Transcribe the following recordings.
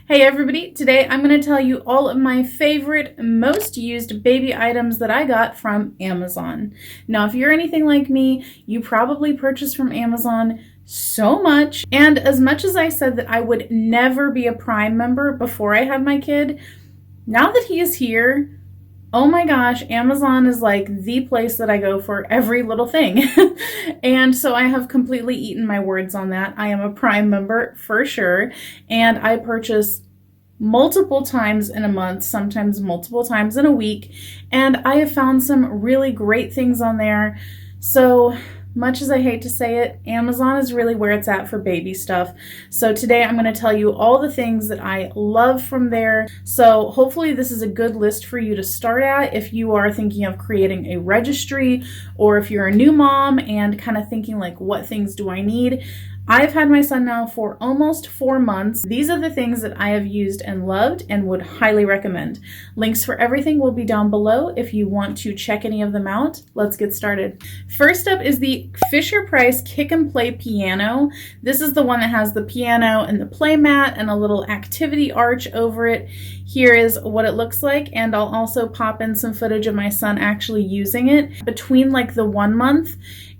Hey everybody, today I'm going to tell you all of my favorite, most used baby items that I got from Amazon. Now, if you're anything like me, you probably purchase from Amazon so much. And as much as I said that I would never be a Prime member before I had my kid, now that he is here, oh my gosh, Amazon is like the place that I go for every little thing. And so I have completely eaten my words on that. I am a Prime member for sure. And I purchase multiple times in a month, sometimes multiple times in a week. And I have found some really great things on there. So much as I hate to say it, Amazon is really where it's at for baby stuff. So today I'm going to tell you all the things that I love from there. So hopefully this is a good list for you to start at if you are thinking of creating a registry, or if you're a new mom and kind of thinking like, what things do I need? I've had my son now for almost 4 months. These are the things that I have used and loved and would highly recommend. Links for everything will be down below if you want to check any of them out. Let's get started. First up is the Fisher-Price Kick and Play Piano. This is the one that has the piano and the play mat and a little activity arch over it. Here is what it looks like, and I'll also pop in some footage of my son actually using it. Between like the 1 month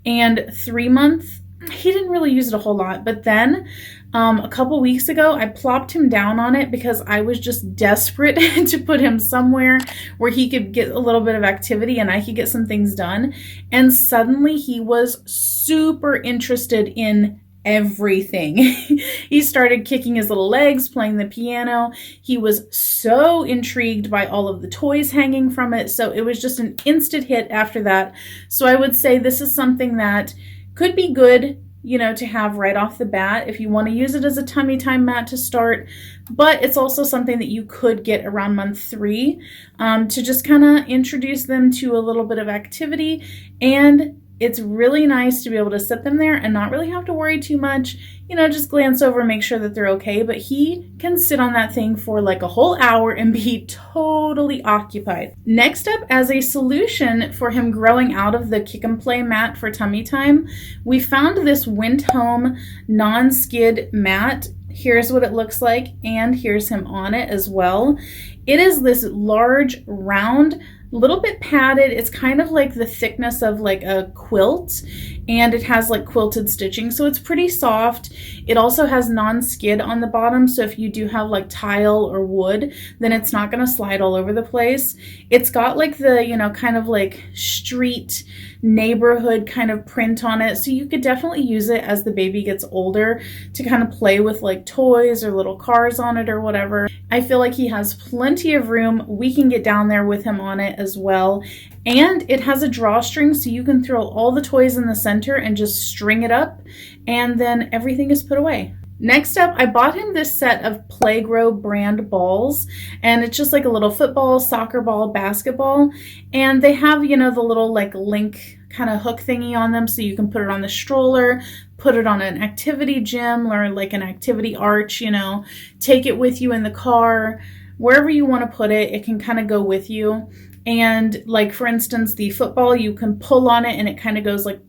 and 3 month, he didn't really use it a whole lot, but then a couple weeks ago, I plopped him down on it because I was just desperate to put him somewhere where he could get a little bit of activity and I could get some things done. And suddenly he was super interested in everything. He started kicking his little legs, playing the piano. He was so intrigued by all of the toys hanging from it. So it was just an instant hit after that. So I would say this is something that could be good, you know, to have right off the bat if you want to use it as a tummy time mat to start. But it's also something that you could get around month 3 to just kind of introduce them to a little bit of activity. And it's really nice to be able to sit them there and not really have to worry too much. You know, just glance over and make sure that they're okay. But he can sit on that thing for like a whole hour and be totally occupied. Next up, as a solution for him growing out of the kick and play mat for tummy time, we found this Went Home non-skid mat. Here's what it looks like, and here's him on it as well. It is this large, round, little bit padded. It's kind of like the thickness of like a quilt, and it has like quilted stitching, so it's pretty soft. It also has non-skid on the bottom, so if you do have like tile or wood, then it's not going to slide all over the place. It's got like the, you know, kind of like street neighborhood kind of print on it, so you could definitely use it as the baby gets older to kind of play with like toys or little cars on it or whatever. I feel like he has plenty of room. We can get down there with him on it as well. And it has a drawstring, so you can throw all the toys in the center and just string it up, and then everything is put away. Next up, I bought him this set of Playgrow brand balls, and it's just like a little football, soccer ball, basketball, and they have, you know, the little like link kind of hook thingy on them, so you can put it on the stroller, put it on an activity gym, or like an activity arch, you know, take it with you in the car, wherever you want to put it, it can kind of go with you. And like, for instance, the football, you can pull on it and it kind of goes like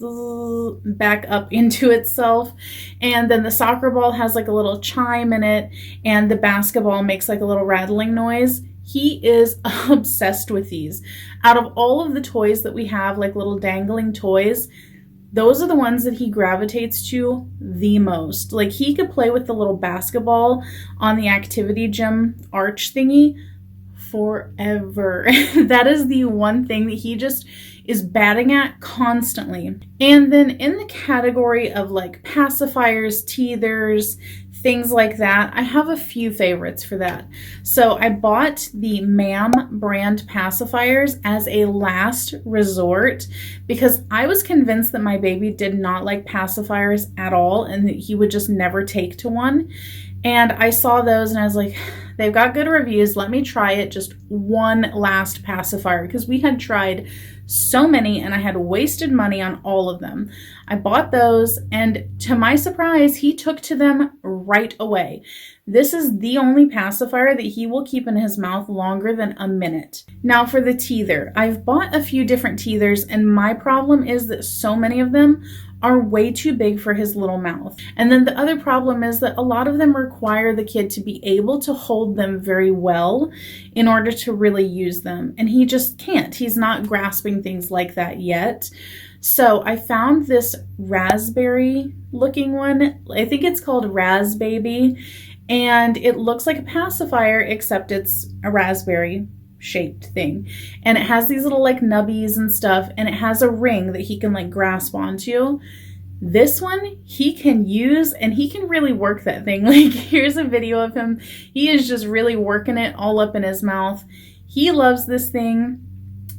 back up into itself. And then the soccer ball has like a little chime in it, and the basketball makes like a little rattling noise. He is obsessed with these. Out of all of the toys that we have, like little dangling toys, those are the ones that he gravitates to the most. Like, he could play with the little basketball on the activity gym arch thingy forever. That is the one thing that he just is batting at constantly. And then in the category of like pacifiers, teethers, things like that, I have a few favorites for that. So I bought the MAM brand pacifiers as a last resort because I was convinced that my baby did not like pacifiers at all and that he would just never take to one. And I saw those and I was like, they've got good reviews. Let me try it. Just one last pacifier, because we had tried so many and I had wasted money on all of them. I bought those, and to my surprise, he took to them right away. This is the only pacifier that he will keep in his mouth longer than a minute. Now for the teether. I've bought a few different teethers, and my problem is that so many of them are way too big for his little mouth. And then the other problem is that a lot of them require the kid to be able to hold them very well in order to really use them. And he just can't. He's not grasping things like that yet. So I found this raspberry looking one. I think it's called Raz Baby. And it looks like a pacifier, except it's a raspberry shaped thing. And it has these little like nubbies and stuff. And it has a ring that he can like grasp onto. This one he can use, and he can really work that thing. Like, here's a video of him. He is just really working it all up in his mouth. He loves this thing.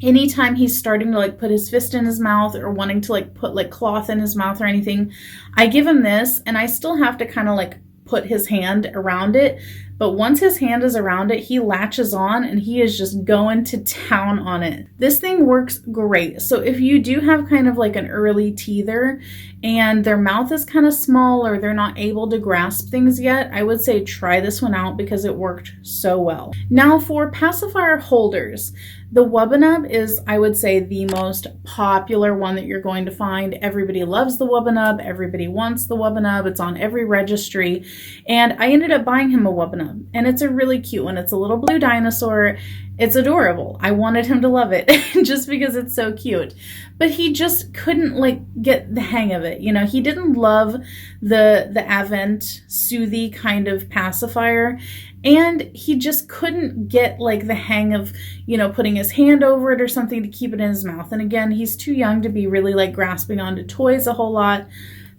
Anytime he's starting to like put his fist in his mouth or wanting to like put like cloth in his mouth or anything, I give him this, and I still have to kind of like put his hand around it. But once his hand is around it, he latches on and he is just going to town on it. This thing works great. So if you do have kind of like an early teether and their mouth is kind of small or they're not able to grasp things yet, I would say try this one out because it worked so well. Now for pacifier holders, the Wubbanub is, I would say, the most popular one that you're going to find. Everybody loves the Wubbanub. Everybody wants the Wubbanub. It's on every registry. And I ended up buying him a Wubbanub. And it's a really cute one. It's a little blue dinosaur. It's adorable. I wanted him to love it just because it's so cute. But he just couldn't like get the hang of it. You know, he didn't love the Avent Soothe kind of pacifier. And he just couldn't get like the hang of, you know, putting his hand over it or something to keep it in his mouth. And again, he's too young to be really like grasping onto toys a whole lot.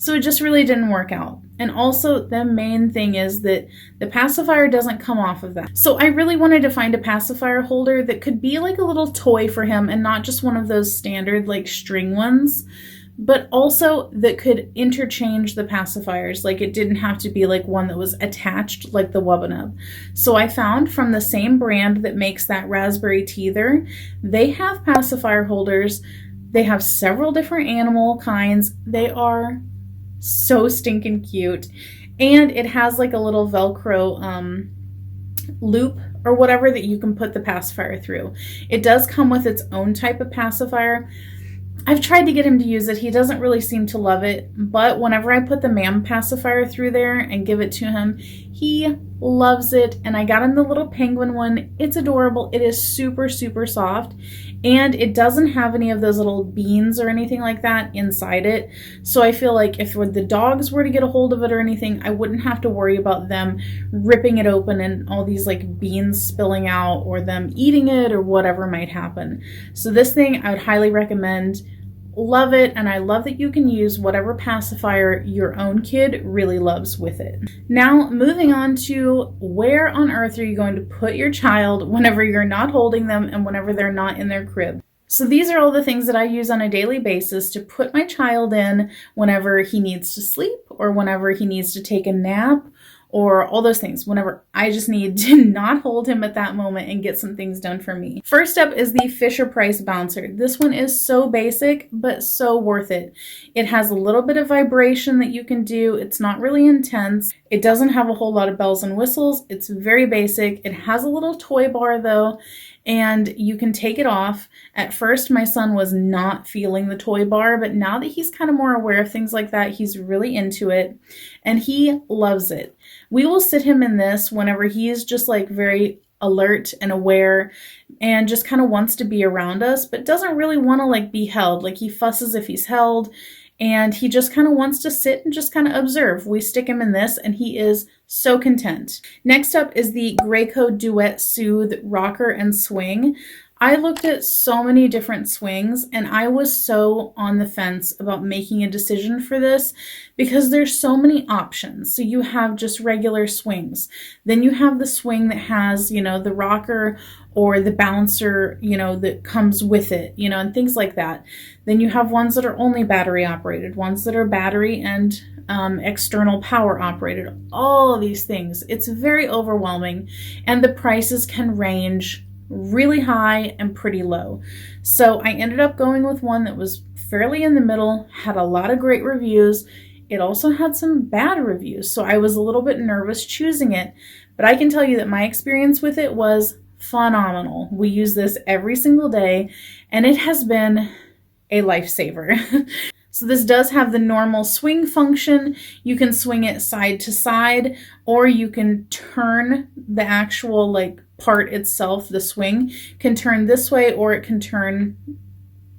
So it just really didn't work out. And also the main thing is that the pacifier doesn't come off of that. So I really wanted to find a pacifier holder that could be like a little toy for him and not just one of those standard like string ones, but also that could interchange the pacifiers. Like it didn't have to be like one that was attached like the Wubbanub. So I found from the same brand that makes that raspberry teether, they have pacifier holders. They have several different animal kinds. They are so stinking cute. And it has like a little Velcro loop or whatever that you can put the pacifier through. It does come with its own type of pacifier. I've tried to get him to use it. He doesn't really seem to love it, but whenever I put the MAM pacifier through there and give it to him, he loves it. And I got him the little penguin one. It's adorable. It is super, super soft. And it doesn't have any of those little beans or anything like that inside it. So I feel like if the dogs were to get a hold of it or anything, I wouldn't have to worry about them ripping it open and all these like beans spilling out or them eating it or whatever might happen. So this thing I would highly recommend. Love it, and I love that you can use whatever pacifier your own kid really loves with it. Now, moving on to where on earth are you going to put your child whenever you're not holding them and whenever they're not in their crib. So these are all the things that I use on a daily basis to put my child in whenever he needs to sleep or whenever he needs to take a nap or all those things, whenever I just need to not hold him at that moment and get some things done for me. First up is the Fisher-Price bouncer. This one is so basic, but so worth it. It has a little bit of vibration that you can do. It's not really intense. It doesn't have a whole lot of bells and whistles. It's very basic. It has a little toy bar though, and you can take it off. At first, my son was not feeling the toy bar, but now that he's kind of more aware of things like that, he's really into it, and he loves it. We will sit him in this whenever he is just like very alert and aware and just kind of wants to be around us, but doesn't really want to like be held. Like he fusses if he's held, and he just kind of wants to sit and just kind of observe. We stick him in this and he is so content. Next up is the Graco Duet Soothe Rocker and Swing. I looked at so many different swings and I was so on the fence about making a decision for this because there's so many options. So you have just regular swings. Then you have the swing that has, you know, the rocker or the bouncer, you know, that comes with it, you know, and things like that. Then you have ones that are only battery operated, ones that are battery and external power operated, all of these things. It's very overwhelming and the prices can range really high and pretty low. So I ended up going with one that was fairly in the middle, had a lot of great reviews. It also had some bad reviews, so I was a little bit nervous choosing it, but I can tell you that my experience with it was phenomenal. We use this every single day, and it has been a lifesaver. So this does have the normal swing function. You can swing it side to side, or you can turn the actual like part itself, the swing can turn this way, or it can turn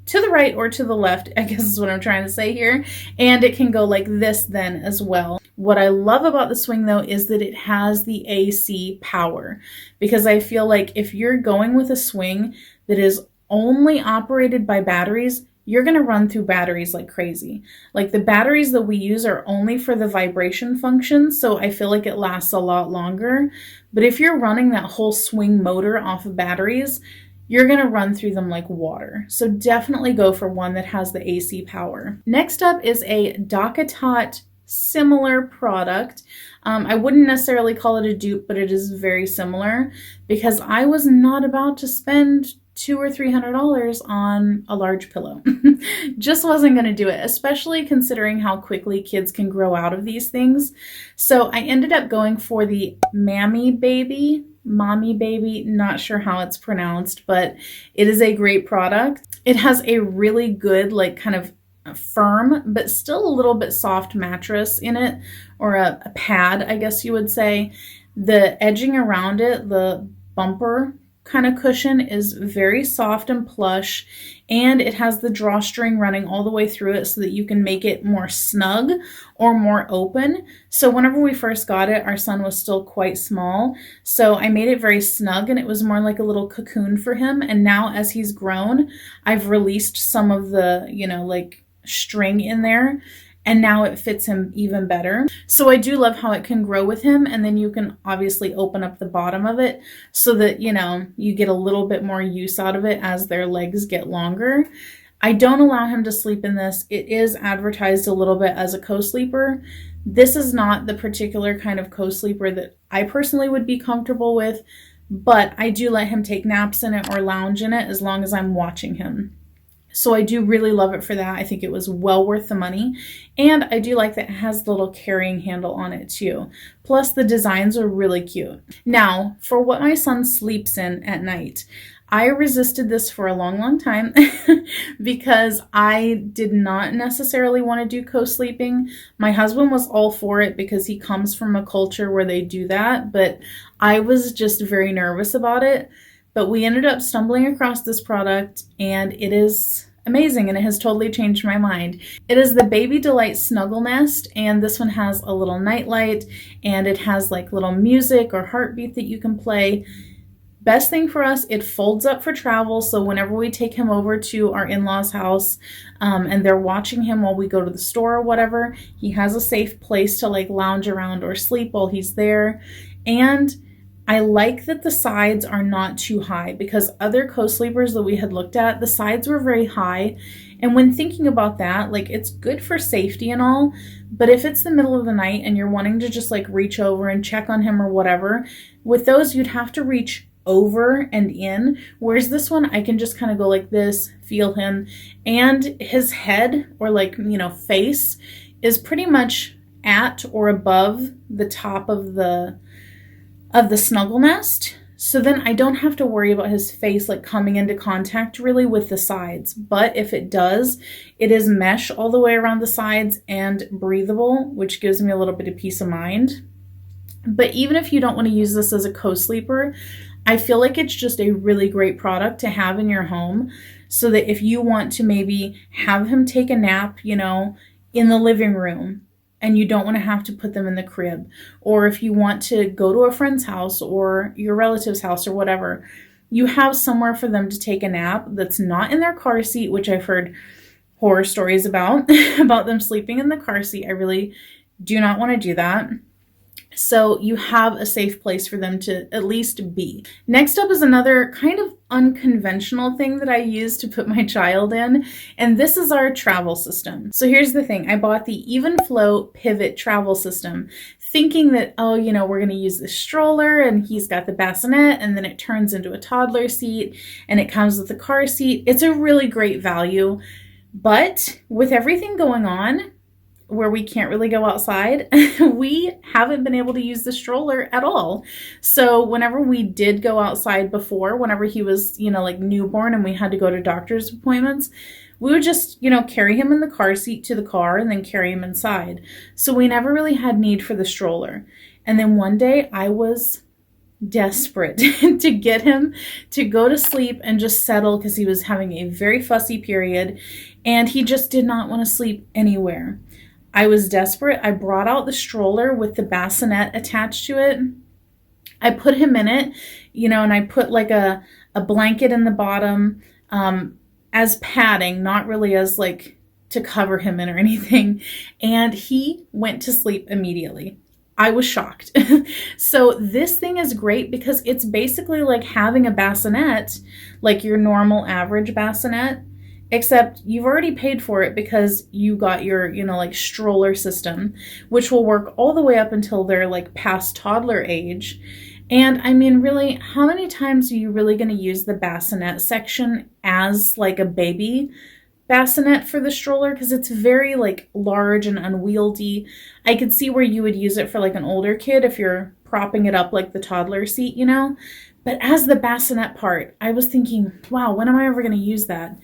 to the right or to the left, I guess is what I'm trying to say here. And it can go like this then as well. What I love about the swing though is that it has the AC power, because I feel like if you're going with a swing that is only operated by batteries, you're going to run through batteries like crazy. Like the batteries that we use are only for the vibration function, so I feel like it lasts a lot longer. But if you're running that whole swing motor off of batteries, you're going to run through them like water. So definitely go for one that has the AC power. Next up is a DockATot similar product. I wouldn't necessarily call it a dupe, but it is very similar, because I was not about to spend $200 or $300 on a large pillow. Just wasn't going to do it, especially considering how quickly kids can grow out of these things. So I ended up going for the Mommy Baby, not sure how it's pronounced, but it is a great product. It has a really good, like kind of firm, but still a little bit soft mattress in it, or a pad, I guess you would say. The edging around it, the bumper kind of cushion, is very soft and plush, and it has the drawstring running all the way through it so that you can make it more snug or more open. So whenever we first got it, our son was still quite small, so I made it very snug and it was more like a little cocoon for him. And now as he's grown, I've released some of the, like string in there, and now it fits him even better. So I do love how it can grow with him, and then you can obviously open up the bottom of it so that, you get a little bit more use out of it as their legs get longer. I don't allow him to sleep in this. It is advertised a little bit as a co-sleeper. This is not the particular kind of co-sleeper that I personally would be comfortable with, but I do let him take naps in it or lounge in it as long as I'm watching him. So I do really love it for that. I think it was well worth the money. And I do like that it has the little carrying handle on it too. Plus the designs are really cute. Now, for what my son sleeps in at night, I resisted this for a long time because I did not necessarily want to do co-sleeping. My husband was all for it because he comes from a culture where they do that, but I was just very nervous about it. But we ended up stumbling across this product, and it is amazing, and it has totally changed my mind. It is the Baby Delight Snuggle Nest, and this one has a little nightlight, and it has like little music or heartbeat that you can play. Best thing for us, it folds up for travel, so whenever we take him over to our in-laws' house and they're watching him while we go to the store or whatever, he has a safe place to like lounge around or sleep while he's there. And I like that the sides are not too high, because other co-sleepers that we had looked at, the sides were very high. And when thinking about that, like it's good for safety and all, but if it's the middle of the night and you're wanting to just like reach over and check on him or whatever, with those you'd have to reach over and in, whereas this one I can just kind of go like this, feel him, and his head or like, face is pretty much at or above the top of the snuggle nest. So then I don't have to worry about his face like coming into contact really with the sides. But if it does, it is mesh all the way around the sides and breathable, which gives me a little bit of peace of mind. But even if you don't want to use this as a co-sleeper, I feel like it's just a really great product to have in your home, so that if you want to maybe have him take a nap, in the living room, and you don't want to have to put them in the crib, or if you want to go to a friend's house or your relative's house or whatever, you have somewhere for them to take a nap that's not in their car seat, which I've heard horror stories about them sleeping in the car seat. I really do not want to do that. So you have a safe place for them to at least be. Next up is another kind of unconventional thing that I use to put my child in, and this is our travel system. So here's the thing. I bought the Evenflo Pivot travel system, thinking that, we're going to use the stroller, and he's got the bassinet, and then it turns into a toddler seat, and it comes with a car seat. It's a really great value, but with everything going on, where we can't really go outside, we haven't been able to use the stroller at all. So whenever we did go outside before, whenever he was, like newborn and we had to go to doctor's appointments, We would just, carry him in the car seat to the car and then carry him inside. So we never really had need for the stroller. And then one day I was desperate to get him to go to sleep and just settle because he was having a very fussy period and he just did not want to sleep anywhere. I was desperate. I brought out the stroller with the bassinet attached to it. I put him in it, and I put like a blanket in the bottom as padding, not really as like to cover him in or anything. And he went to sleep immediately. I was shocked. So this thing is great because it's basically like having a bassinet, like your normal average bassinet, except you've already paid for it because you got your, like stroller system, which will work all the way up until they're like past toddler age. And I mean, really, how many times are you really going to use the bassinet section as like a baby bassinet for the stroller? Because it's very like large and unwieldy. I could see where you would use it for like an older kid if you're propping it up like the toddler seat, But as the bassinet part, I was thinking, wow, when am I ever going to use that?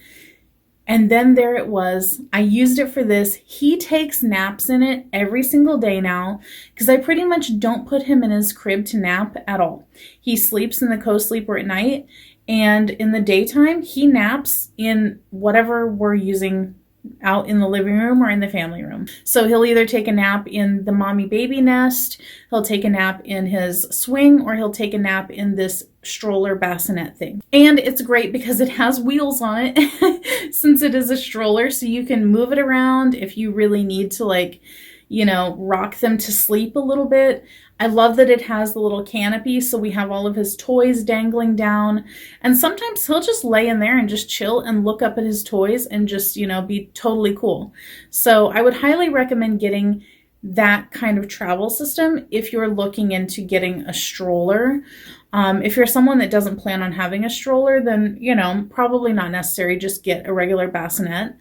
And then there it was. I used it for this. He takes naps in it every single day now because I pretty much don't put him in his crib to nap at all. He sleeps in the co-sleeper at night, and in the daytime, he naps in whatever we're using out in the living room or in the family room. So he'll either take a nap in the mommy baby nest, he'll take a nap in his swing, or he'll take a nap in this stroller bassinet thing. And it's great because it has wheels on it since it is a stroller, so you can move it around if you really need to rock them to sleep a little bit. I love that it has the little canopy, so we have all of his toys dangling down. And sometimes he'll just lay in there and just chill and look up at his toys and just, be totally cool. So I would highly recommend getting that kind of travel system if you're looking into getting a stroller. If you're someone that doesn't plan on having a stroller, then, probably not necessary. Just get a regular bassinet.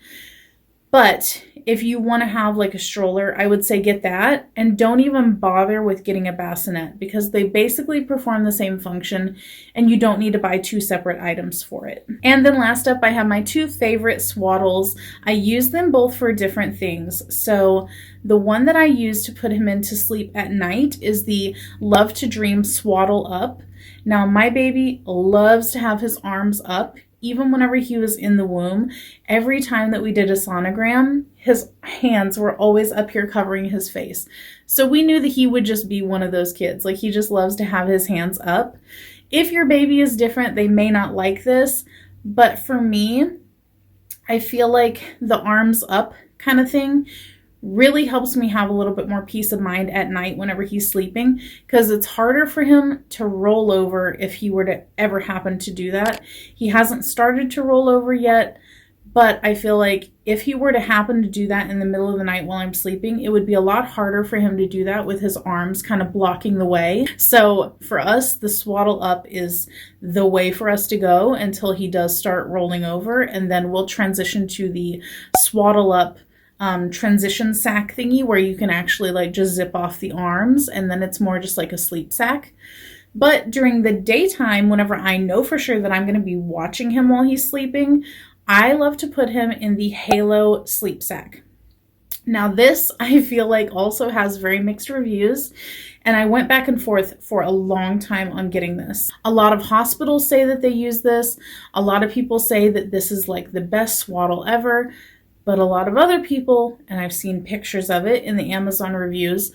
But if you want to have like a stroller, I would say get that and don't even bother with getting a bassinet because they basically perform the same function and you don't need to buy two separate items for it. And then last up, I have my two favorite Swaddles. I use them both for different things. So the one that I use to put him in to sleep at night is the Love to Dream Swaddle Up. Now my baby loves to have his arms up. Even whenever he was in the womb, every time that we did a sonogram, his hands were always up here covering his face. So we knew that he would just be one of those kids. Like he just loves to have his hands up. If your baby is different, they may not like this. But for me, I feel like the arms up kind of thing really helps me have a little bit more peace of mind at night whenever he's sleeping, because it's harder for him to roll over if he were to ever happen to do that. He hasn't started to roll over yet, but I feel like if he were to happen to do that in the middle of the night while I'm sleeping, it would be a lot harder for him to do that with his arms kind of blocking the way. So for us, the Swaddle Up is the way for us to go until he does start rolling over, and then we'll transition to the Swaddle Up transition sack thingy where you can actually like just zip off the arms, and then it's more just like a sleep sack. But during the daytime, whenever I know for sure that I'm going to be watching him while he's sleeping, I love to put him in the Halo sleep sack. Now this, I feel like, also has very mixed reviews, and I went back and forth for a long time on getting this. A lot of hospitals say that they use this. A lot of people say that this is like the best swaddle ever. But a lot of other people, and I've seen pictures of it in the Amazon reviews,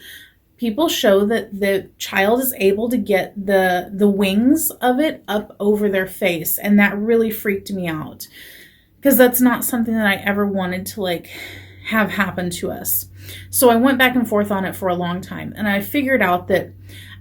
people show that the child is able to get the wings of it up over their face. And that really freaked me out because that's not something that I ever wanted to like have happen to us. So I went back and forth on it for a long time. And I figured out that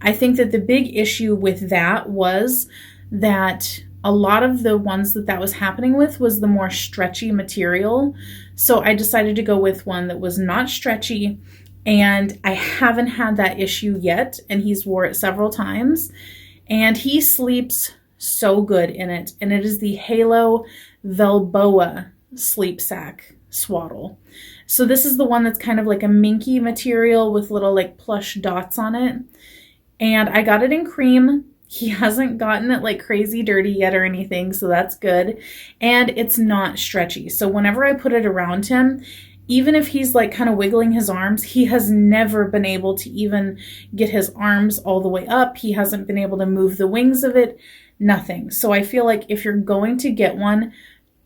I think that the big issue with that was that a lot of the ones that was happening with was the more stretchy material. So I decided to go with one that was not stretchy, and I haven't had that issue yet, and he's wore it several times, and he sleeps so good in it. And it is the Halo Velboa sleep sack swaddle. So this is the one that's kind of like a minky material with little like plush dots on it. And I got it in cream. He hasn't gotten it like crazy dirty yet or anything, so that's good. And it's not stretchy. So whenever I put it around him, even if he's like kind of wiggling his arms, he has never been able to even get his arms all the way up. He hasn't been able to move the wings of it, nothing. So I feel like if you're going to get one,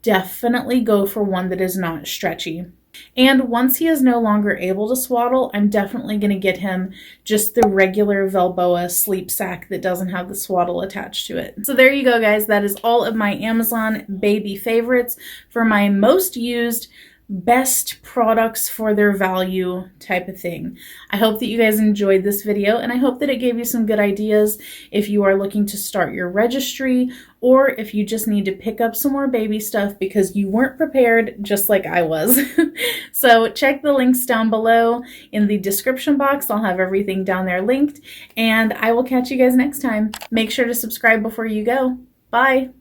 definitely go for one that is not stretchy. And once he is no longer able to swaddle, I'm definitely going to get him just the regular Velboa sleep sack that doesn't have the swaddle attached to it. So there you go, guys. That is all of my Amazon baby favorites for my most used, best products for their value type of thing. I hope that you guys enjoyed this video, and I hope that it gave you some good ideas if you are looking to start your registry, or if you just need to pick up some more baby stuff because you weren't prepared just like I was. So check the links down below in the description box. I'll have everything down there linked, and I will catch you guys next time. Make sure to subscribe before you go. Bye!